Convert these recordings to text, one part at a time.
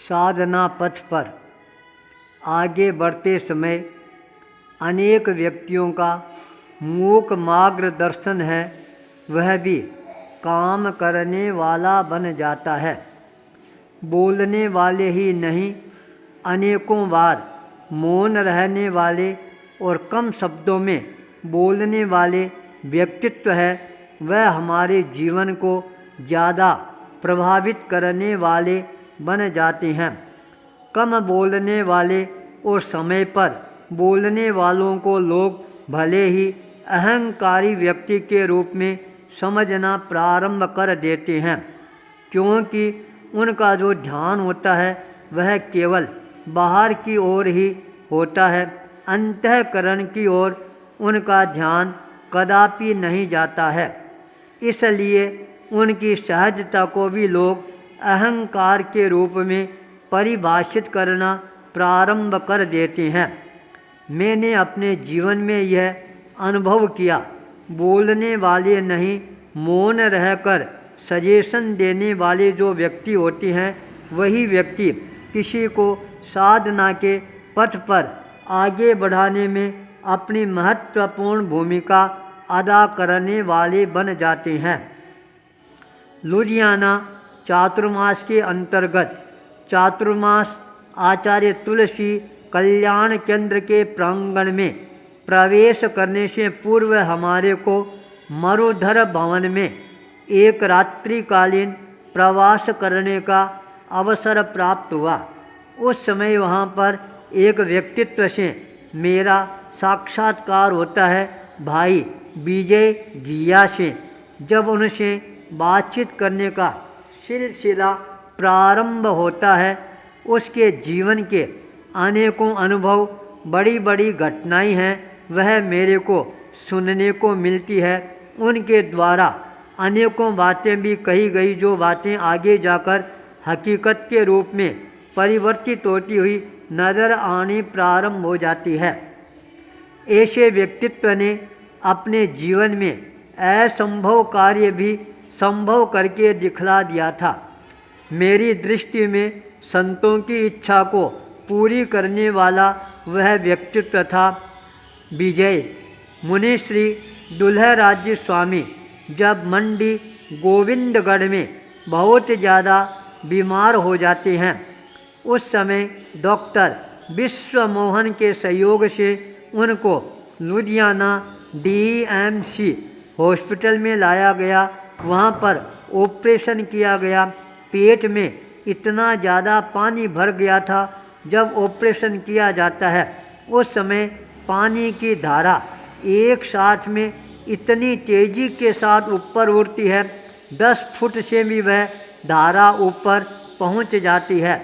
साधना पथ पर आगे बढ़ते समय अनेक व्यक्तियों का मूक मार्गदर्शन है, वह भी काम करने वाला बन जाता है। बोलने वाले ही नहीं, अनेकों बार मौन रहने वाले और कम शब्दों में बोलने वाले व्यक्तित्व है, वह हमारे जीवन को ज़्यादा प्रभावित करने वाले बन जाते हैं। कम बोलने वाले और समय पर बोलने वालों को लोग भले ही अहंकारी व्यक्ति के रूप में समझना प्रारंभ कर देते हैं, क्योंकि उनका जो ध्यान होता है वह केवल बाहर की ओर ही होता है। अंतःकरण की ओर उनका ध्यान कदापि नहीं जाता है। इसलिए उनकी सहजता को भी लोग अहंकार के रूप में परिभाषित करना प्रारंभ कर देते हैं। मैंने अपने जीवन में यह अनुभव किया, बोलने वाले नहीं, मौन रहकर सजेशन देने वाले जो व्यक्ति होते हैं, वही व्यक्ति किसी को साधना के पथ पर आगे बढ़ाने में अपनी महत्वपूर्ण भूमिका अदा करने वाले बन जाते हैं। लुधियाना चातुर्मास के अंतर्गत चातुर्मास आचार्य तुलसी कल्याण केंद्र के प्रांगण में प्रवेश करने से पूर्व हमारे को मरुधर भवन में एक रात्रिकालीन प्रवास करने का अवसर प्राप्त हुआ। उस समय वहाँ पर एक व्यक्तित्व से मेरा साक्षात्कार होता है, भाई विजय जिया से। जब उनसे बातचीत करने का सिलसिला प्रारंभ होता है, उसके जीवन के अनेकों अनुभव, बड़ी बड़ी घटनाएं हैं, वह मेरे को सुनने को मिलती है। उनके द्वारा अनेकों बातें भी कही गई, जो बातें आगे जाकर हकीकत के रूप में परिवर्तित होती हुई नज़र आनी प्रारंभ हो जाती है। ऐसे व्यक्तित्व ने अपने जीवन में असंभव कार्य भी संभव करके दिखला दिया था। मेरी दृष्टि में संतों की इच्छा को पूरी करने वाला वह व्यक्तित्व था विजय। मुनि श्री दुल्हराज्य स्वामी जब मंडी गोविंदगढ़ में बहुत ज़्यादा बीमार हो जाते हैं, उस समय डॉक्टर विश्वमोहन के सहयोग से उनको लुधियाना DMC हॉस्पिटल में लाया गया। वहाँ पर ऑपरेशन किया गया। पेट में इतना ज़्यादा पानी भर गया था। जब ऑपरेशन किया जाता है, उस समय पानी की धारा एक साथ में इतनी तेज़ी के साथ ऊपर उड़ती है, 10 फुट से भी वह धारा ऊपर पहुंच जाती है।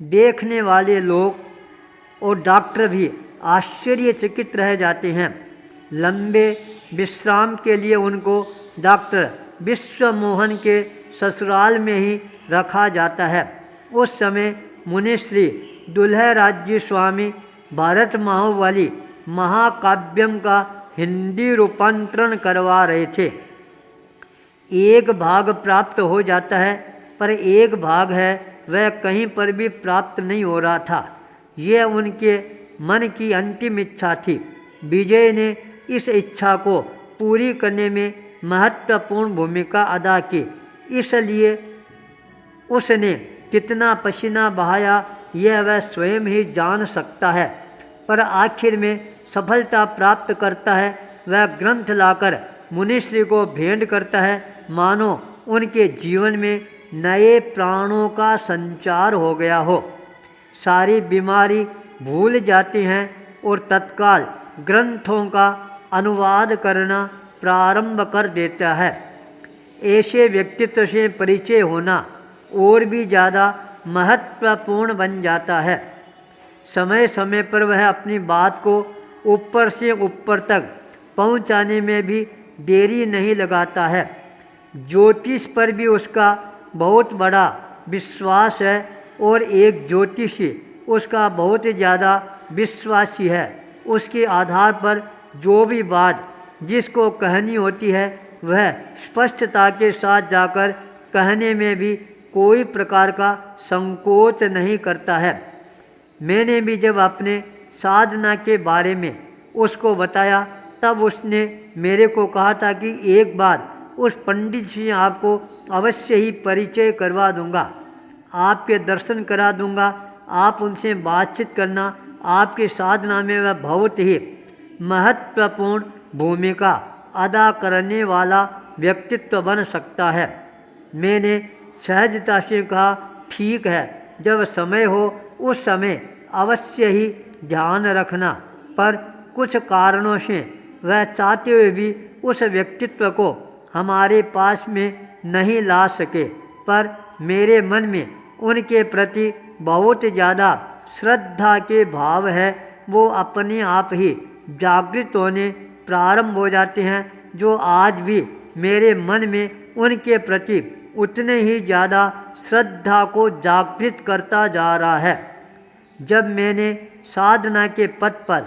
देखने वाले लोग और डॉक्टर भी आश्चर्यचकित रह जाते हैं। लंबे विश्राम के लिए उनको डॉक्टर विश्वमोहन के ससुराल में ही रखा जाता है। उस समय मुनिश्री दुल्हराज्य स्वामी भारत माहुवाली महाकाव्यम का हिंदी रूपांतरण करवा रहे थे। एक भाग प्राप्त हो जाता है, पर एक भाग है वह कहीं पर भी प्राप्त नहीं हो रहा था। यह उनके मन की अंतिम इच्छा थी। विजय ने इस इच्छा को पूरी करने में महत्वपूर्ण भूमिका अदा की। इसलिए उसने कितना पसीना बहाया यह वह स्वयं ही जान सकता है, पर आखिर में सफलता प्राप्त करता है। वह ग्रंथ लाकर मुनिश्री को भेंट करता है, मानो उनके जीवन में नए प्राणों का संचार हो गया हो। सारी बीमारी भूल जाते हैं और तत्काल ग्रंथों का अनुवाद करना प्रारंभ कर देता है। ऐसे व्यक्तित्व से परिचय होना और भी ज़्यादा महत्वपूर्ण बन जाता है। समय समय पर वह अपनी बात को ऊपर से ऊपर तक पहुंचाने में भी देरी नहीं लगाता है। ज्योतिष पर भी उसका बहुत बड़ा विश्वास है और एक ज्योतिषी उसका बहुत ज़्यादा विश्वासी है। उसके आधार पर जो भी बात जिसको कहनी होती है, वह स्पष्टता के साथ जाकर कहने में भी कोई प्रकार का संकोच नहीं करता है। मैंने भी जब अपने साधना के बारे में उसको बताया तब उसने मेरे को कहा था कि एक बार उस पंडित से आपको अवश्य ही परिचय करवा दूंगा, आपके दर्शन करा दूंगा, आप उनसे बातचीत करना, आपकी साधना में वह बहुत ही महत्वपूर्ण भूमिका अदा करने वाला व्यक्तित्व बन सकता है। मैंने सहजता से कहा, ठीक है, जब समय हो उस समय अवश्य ही ध्यान रखना। पर कुछ कारणों से वह चाहते हुए भी उस व्यक्तित्व को हमारे पास में नहीं ला सके, पर मेरे मन में उनके प्रति बहुत ज़्यादा श्रद्धा के भाव है। वो अपने आप ही जागृत होने प्रारंभ हो जाते हैं, जो आज भी मेरे मन में उनके प्रति उतने ही ज़्यादा श्रद्धा को जागृत करता जा रहा है। जब मैंने साधना के पथ पर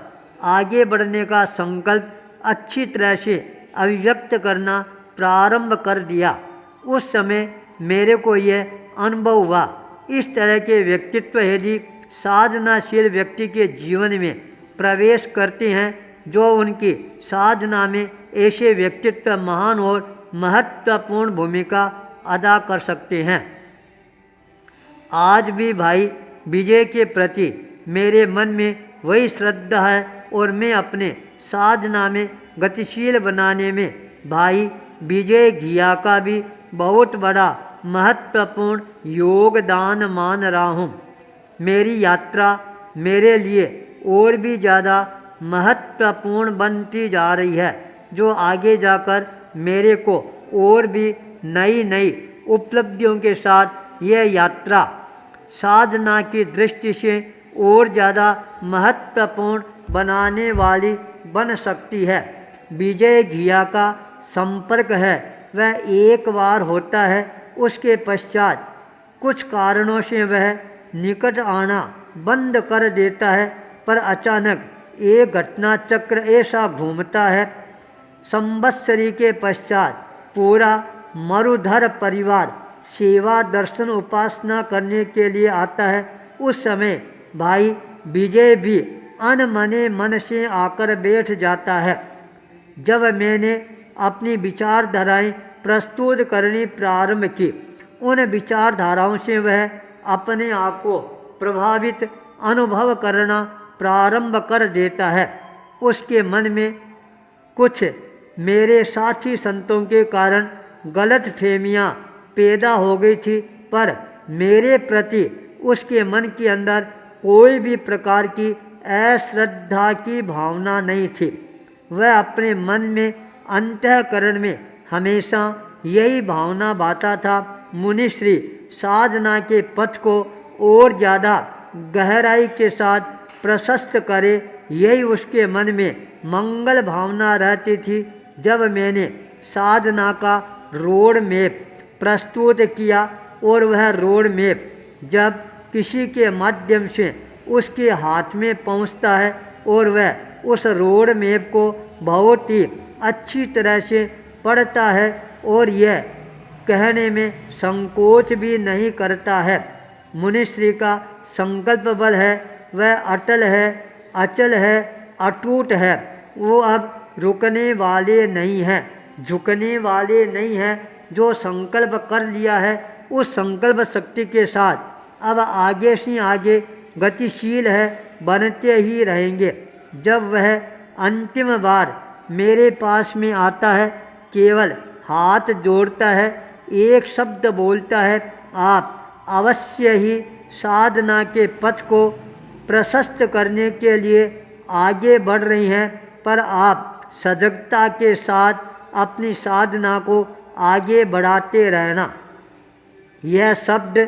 आगे बढ़ने का संकल्प अच्छी तरह से अभिव्यक्त करना प्रारंभ कर दिया, उस समय मेरे को यह अनुभव हुआ, इस तरह के व्यक्तित्व यदि साधनाशील व्यक्ति के जीवन में प्रवेश करते हैं, जो उनकी साधना में ऐसे व्यक्तित्व महान और महत्वपूर्ण भूमिका अदा कर सकते हैं। आज भी भाई विजय के प्रति मेरे मन में वही श्रद्धा है और मैं अपने साधना में गतिशील बनाने में भाई विजय घिया का भी बहुत बड़ा महत्वपूर्ण योगदान मान रहा हूँ। मेरी यात्रा मेरे लिए और भी ज़्यादा महत्वपूर्ण बनती जा रही है, जो आगे जाकर मेरे को और भी नई नई उपलब्धियों के साथ यह यात्रा साधना की दृष्टि से और ज़्यादा महत्वपूर्ण बनाने वाली बन सकती है। विजय घिया का संपर्क है वह एक बार होता है, उसके पश्चात कुछ कारणों से वह निकट आना बंद कर देता है, पर अचानक एक घटना चक्र ऐसा घूमता है। संवत्सरी के पश्चात पूरा मरुधर परिवार सेवा दर्शन उपासना करने के लिए आता है। उस समय भाई विजय भी अनमने मन से आकर बैठ जाता है। जब मैंने अपनी विचारधाराएं प्रस्तुत करनी प्रारंभ की, उन विचारधाराओं से वह अपने आप को प्रभावित अनुभव करना प्रारंभ कर देता है। उसके मन में कुछ मेरे साथी संतों के कारण गलतफहमियां पैदा हो गई थी, पर मेरे प्रति उसके मन के अंदर कोई भी प्रकार की अश्रद्धा की भावना नहीं थी। वह अपने मन में अंतःकरण में हमेशा यही भावना बाता था, मुनिश्री साधना के पथ को और ज़्यादा गहराई के साथ प्रशस्त करे, यही उसके मन में मंगल भावना रहती थी। जब मैंने साधना का रोड मैप प्रस्तुत किया और वह रोड मैप जब किसी के माध्यम से उसके हाथ में पहुंचता है और वह उस रोड मैप को बहुत ही अच्छी तरह से पढ़ता है और यह कहने में संकोच भी नहीं करता है, मुनिश्री का संकल्प बल है वह अटल है, अचल है, अटूट है। वो अब रुकने वाले नहीं हैं, झुकने वाले नहीं हैं। जो संकल्प कर लिया है उस संकल्प शक्ति के साथ अब आगे से आगे गतिशील है, बनते ही रहेंगे। जब वह अंतिम बार मेरे पास में आता है, केवल हाथ जोड़ता है, एक शब्द बोलता है, आप अवश्य ही साधना के पथ को प्रशस्त करने के लिए आगे बढ़ रही हैं, पर आप सजगता के साथ अपनी साधना को आगे बढ़ाते रहना। यह शब्द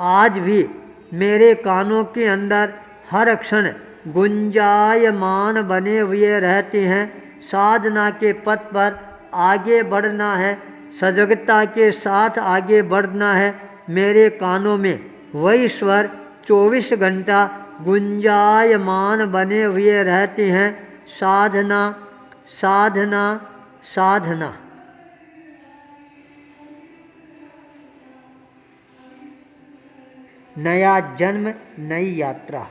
आज भी मेरे कानों के अंदर हर क्षण गुंजायमान बने हुए रहते हैं। साधना के पथ पर आगे बढ़ना है, सजगता के साथ आगे बढ़ना है। मेरे कानों में वही स्वर 24 घंटा गुंजायमान बने हुए रहते हैं, साधना साधना साधना। नया जन्म, नई यात्रा।